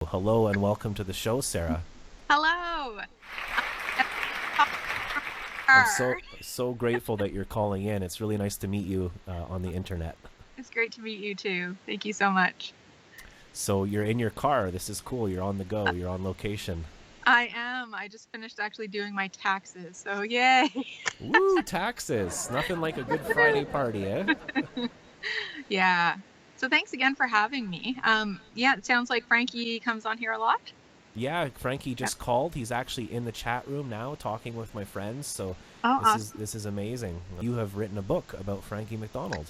Hello and welcome to the show, Sarah. Hello. I'm so grateful that you're calling in. It's really nice to meet you on the internet. It's great to meet you too. Thank you so much. So you're in your car. This is cool. You're on the go. Uh, You're on location. I am. I just finished actually doing my taxes. So yay. Woo, taxes. Nothing like a good Friday party, eh? Yeah. So thanks again for having me. Yeah, it sounds like Frankie comes on here a lot. Yeah, Frankie Yep. just called. He's actually in the chat room now talking with my friends. So Oh, this is awesome. this is amazing. You have written a book about Frankie MacDonald.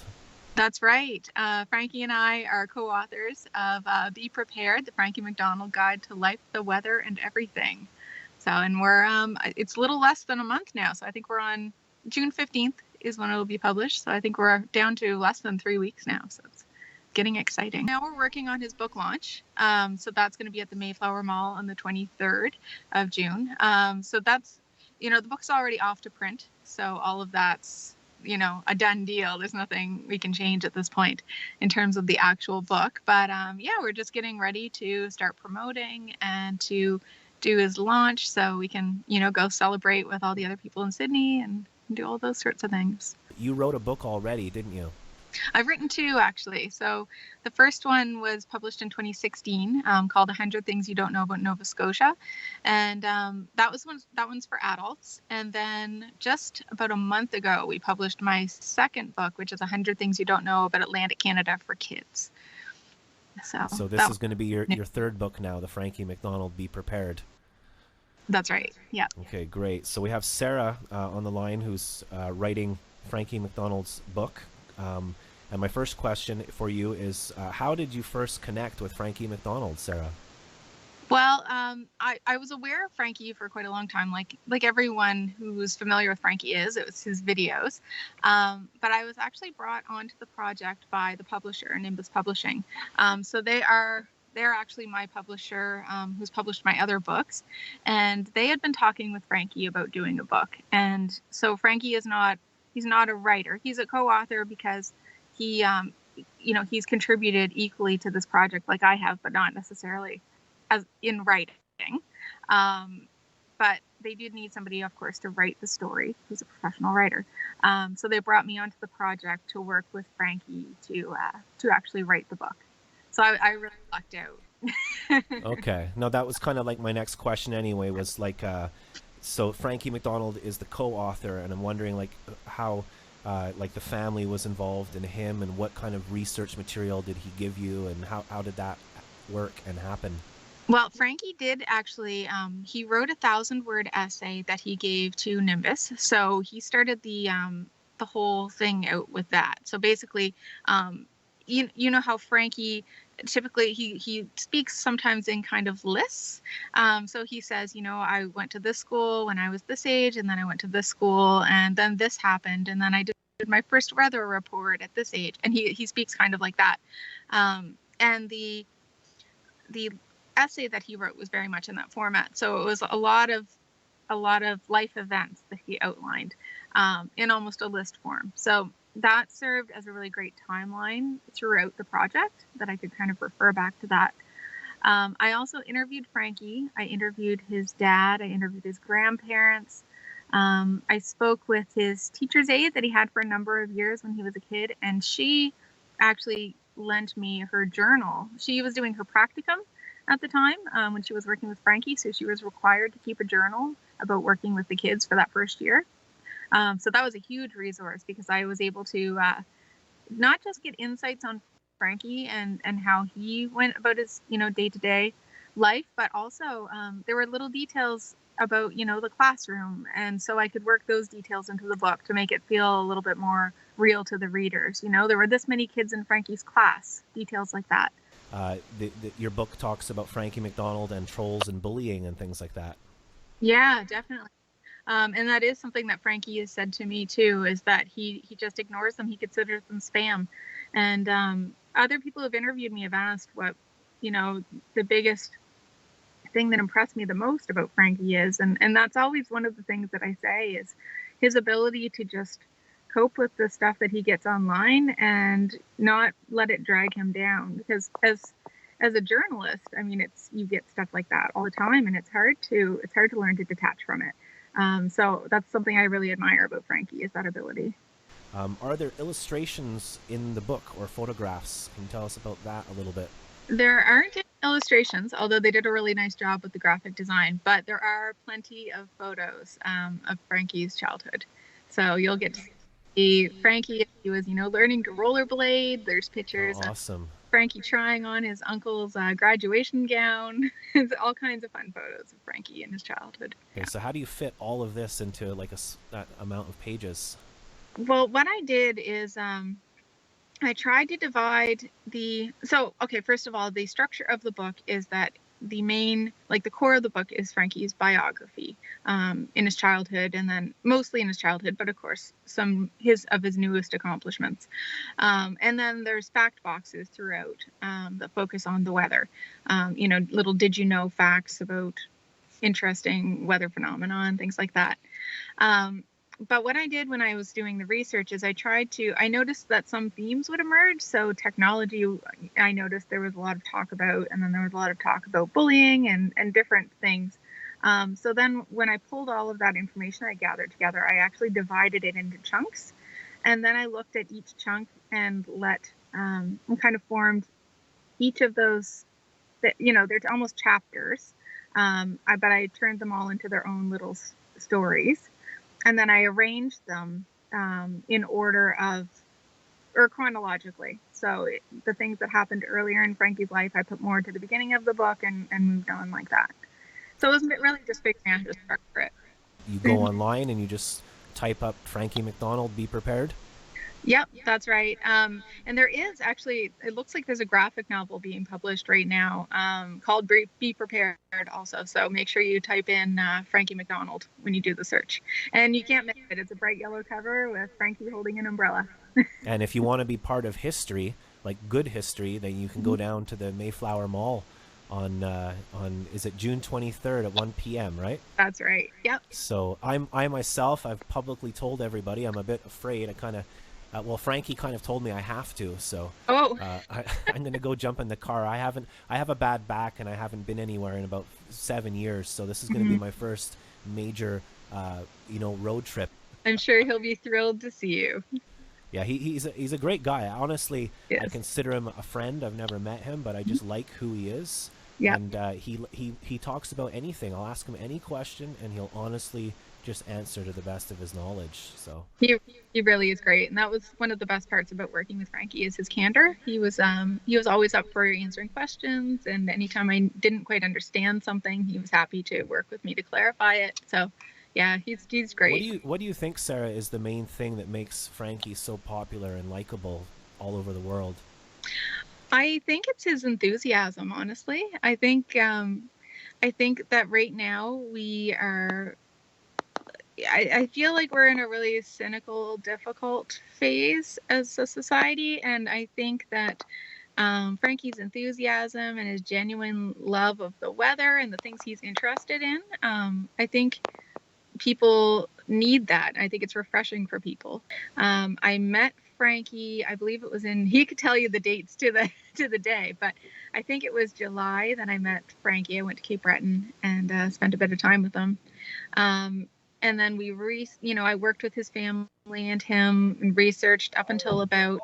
That's right. Frankie and I are co-authors of Be Prepared, the Frankie MacDonald Guide to Life, the Weather, and Everything. So, and it's a little less than a month now. So I think we're on June 15th is when it'll be published. So I think we're down to less than 3 weeks now. So it's getting exciting. Now we're working on his book launch. So that's going to be at the Mayflower Mall on the 23rd of June. So that's, the book's already off to print. So all of that's, a done deal. There's nothing we can change at this point in terms of the actual book. But yeah, we're just getting ready to start promoting and to do his launch so we can, go celebrate with all the other people in Sydney and do all those sorts of things. You wrote a book already, didn't you? I've written two actually. So the first one was published in 2016, called "100 Things You Don't Know About Nova Scotia," and that one's for adults. And then just about a month ago, we published my second book, which is "100 Things You Don't Know About Atlantic Canada" for kids. So So this that is going to be your third book now, the Frankie MacDonald Be Prepared. that's right. Yeah. Okay, great. So we have Sarah on the line who's writing Frankie MacDonald's book. And my first question for you is how did you first connect with Frankie MacDonald, Sarah? Well, I was aware of Frankie for quite a long time, like everyone who's familiar with Frankie is. It was his videos, but I was actually brought onto the project by the publisher, Nimbus Publishing. So they're actually my publisher, who's published my other books, and they had been talking with Frankie about doing a book. And so Frankie is not he's not a writer; he's a co-author because he he's contributed equally to this project like I have, but not necessarily as in writing. Um, but they did need somebody, of course, to write the story who's a professional writer. So they brought me onto the project to work with Frankie to actually write the book. So I really lucked out. Okay. No, that was kind of like my next question anyway, was like so Frankie MacDonald is the co-author and I'm wondering like how like the family was involved in him and what kind of research material did he give you and how did that work and happen? Well, Frankie did actually, he wrote 1,000-word essay that he gave to Nimbus. So he started the whole thing out with that. So basically, you know how Frankie typically he speaks sometimes in kind of lists. So he says, I went to this school when I was this age, and then I went to this school, and then this happened, and then I did my first weather report at this age, and he speaks kind of like that. And the essay that he wrote was very much in that format. So it was a lot of life events that he outlined in almost a list form. So that served as a really great timeline throughout the project that I could kind of refer back to that. I also interviewed Frankie. I interviewed his dad. I interviewed his grandparents. I spoke with his teacher's aide that he had for a number of years when he was a kid, and she actually lent me her journal. She was doing her practicum at the time when she was working with Frankie, so she was required to keep a journal about working with the kids for that first year. So that was a huge resource because I was able to not just get insights on Frankie and how he went about his day-to-day life, but also there were little details about the classroom, and so I could work those details into the book to make it feel a little bit more real to the readers. There were this many kids in Frankie's class, details like that. Your book talks about Frankie MacDonald and trolls and bullying and things like that. Yeah, definitely. And that is something that Frankie has said to me too, is that he just ignores them. He considers them spam. And other people who have interviewed me have asked what, the biggest thing that impressed me the most about Frankie is. And that's always one of the things that I say is his ability to just cope with the stuff that he gets online and not let it drag him down. Because as as a journalist, I mean, you get stuff like that all the time, and it's hard to learn to detach from it. So that's something I really admire about Frankie, is that ability. Are there illustrations in the book or photographs? Can you tell us about that a little bit? There aren't any illustrations, although they did a really nice job with the graphic design, but there are plenty of photos of Frankie's childhood. So you'll get to see Frankie if he was, learning to rollerblade. There's Oh, pictures of awesome. Frankie trying on his uncle's graduation gown. It's all kinds of fun photos of Frankie in his childhood. Okay, Yeah. so how do you fit all of this into like that amount of pages? Well, what I did is I tried to divide okay, first of all, the structure of the book is that the main, like the core of the book is Frankie's biography in his childhood, and then mostly in his childhood, but of course some of his newest accomplishments. And then there's fact boxes throughout that focus on the weather. Little did you know facts about interesting weather phenomena and things like that. But what I did when I was doing the research is I noticed that some themes would emerge. So technology, I noticed there was a lot of talk about, and then there was a lot of talk about bullying and different things. So then when I pulled all of that information I gathered together, I actually divided it into chunks. And then I looked at each chunk and and kind of formed each of those, they're almost chapters. But I turned them all into their own little stories. And then I arranged them in order or chronologically. So the things that happened earlier in Frankie's life, I put more to the beginning of the book and moved on like that. So it was really just figuring out how to structure it. You go online and you just type up Frankie MacDonald, be prepared? Yep, that's right. And there is actually, it looks like there's a graphic novel being published right now called Be Prepared also. So make sure you type in Frankie MacDonald when you do the search. And you can't miss it. It's a bright yellow cover with Frankie holding an umbrella. And if you want to be part of history, like good history, then you can go down to the Mayflower Mall on is it June 23rd at 1 p.m., right? That's right. Yep. So I myself, I've publicly told everybody. I'm a bit afraid. Well, Frankie kind of told me I have to, so I'm going to go jump in the car. I have a bad back, and I haven't been anywhere in about 7 years, so this is going to be my first major, road trip. I'm sure he'll be thrilled to see you. Yeah, he's a great guy. Honestly, yes. I consider him a friend. I've never met him, but I just like who he is. Yeah. And he talks about anything. I'll ask him any question, and he'll honestly just answer to the best of his knowledge. So he really is great, and that was one of the best parts about working with Frankie is his candor. He was always up for answering questions, and anytime I didn't quite understand something, he was happy to work with me to clarify it. So yeah, he's great. What do you think, Sarah, is the main thing that makes Frankie so popular and likable all over the world? I think it's his enthusiasm, honestly. I think that right now I feel like we're in a really cynical, difficult phase as a society, and I think that Frankie's enthusiasm and his genuine love of the weather and the things he's interested in, I think people need that. I think it's refreshing for people. I met Frankie, I believe it was he could tell you the dates to the day, but I think it was July that I met Frankie. I went to Cape Breton and spent a bit of time with him. And then I worked with his family and him and researched up until about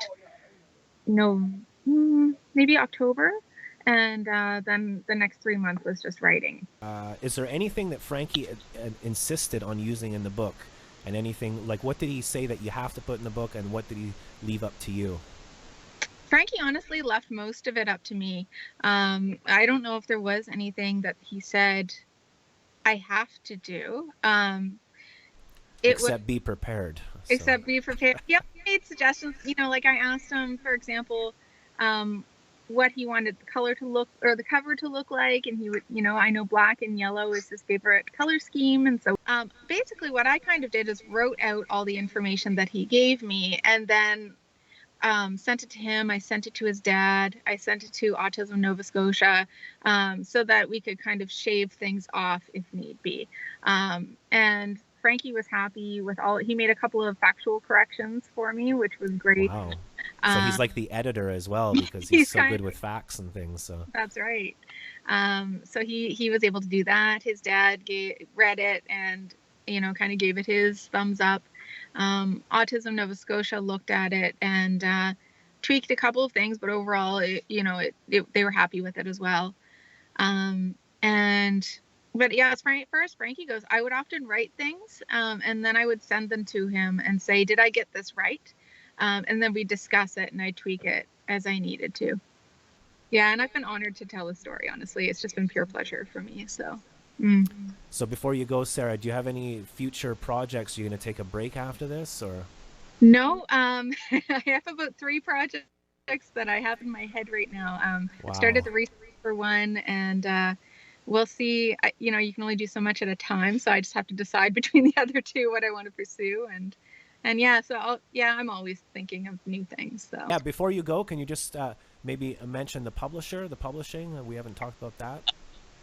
maybe October. And then the next 3 months was just writing. Is there anything that Frankie insisted on using in the book? And anything, like what did he say that you have to put in the book, and what did he leave up to you? Frankie honestly left most of it up to me. I don't know if there was anything that he said I have to do. Except be prepared. Except be prepared. Yep, he made suggestions. Like I asked him, for example, what he wanted the color to look, or the cover to look like, and he would, I know black and yellow is his favorite color scheme, and so basically what I kind of did is wrote out all the information that he gave me, and then sent it to him. I sent it to his dad. I sent it to Autism Nova Scotia, so that we could kind of shave things off if need be. And Frankie was happy with he made a couple of factual corrections for me, which was great. Wow. So he's like the editor as well, because he's so good with facts and things. So that's right. So he was able to do that. His dad read it and, kind of gave it his thumbs up. Autism Nova Scotia looked at it and tweaked a couple of things, but overall, they were happy with it as well. But yeah, as far as Frankie goes, I would often write things, and then I would send them to him and say, "Did I get this right?" And then we discuss it, and I tweak it as I needed to. Yeah, and I've been honored to tell the story. Honestly, it's just been pure pleasure for me. So. So before you go, Sarah, do you have any future projects? Are you going to take a break after this, or? No, I have about 3 projects that I have in my head right now. Wow. I've started the research for one, and we'll see. You can only do so much at a time, so I just have to decide between the other 2 what I want to pursue. And yeah, so I'm always thinking of new things. So yeah, before you go, can you just maybe mention the publishing? We haven't talked about that.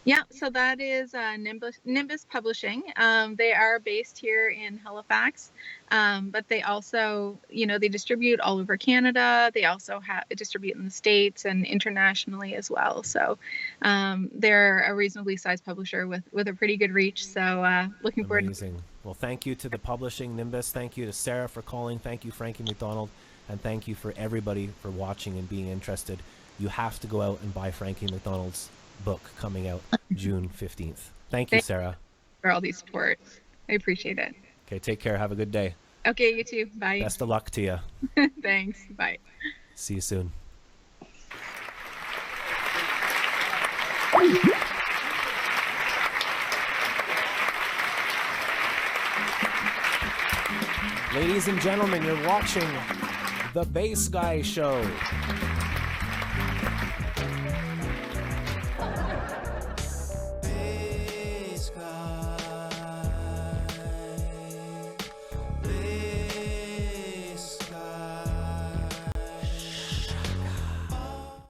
Yeah, so that is Nimbus Publishing. They are based here in Halifax, but they also, they distribute all over Canada. They also distribute in the States and internationally as well. So they're a reasonably sized publisher with a pretty good reach. So looking forward. Amazing. Well, thank you to the publishing Nimbus. Thank you to Sarah for calling. Thank you, Frankie MacDonald. And thank you for everybody for watching and being interested. You have to go out and buy Frankie MacDonald's book coming out June 15th. Thank you, Sarah, for all these support. I appreciate it. Okay, take care. Have a good day. Okay, you too. Bye. Best of luck to you. Thanks. Bye. See you soon. Ladies and gentlemen, you're watching The Bass Guy Show.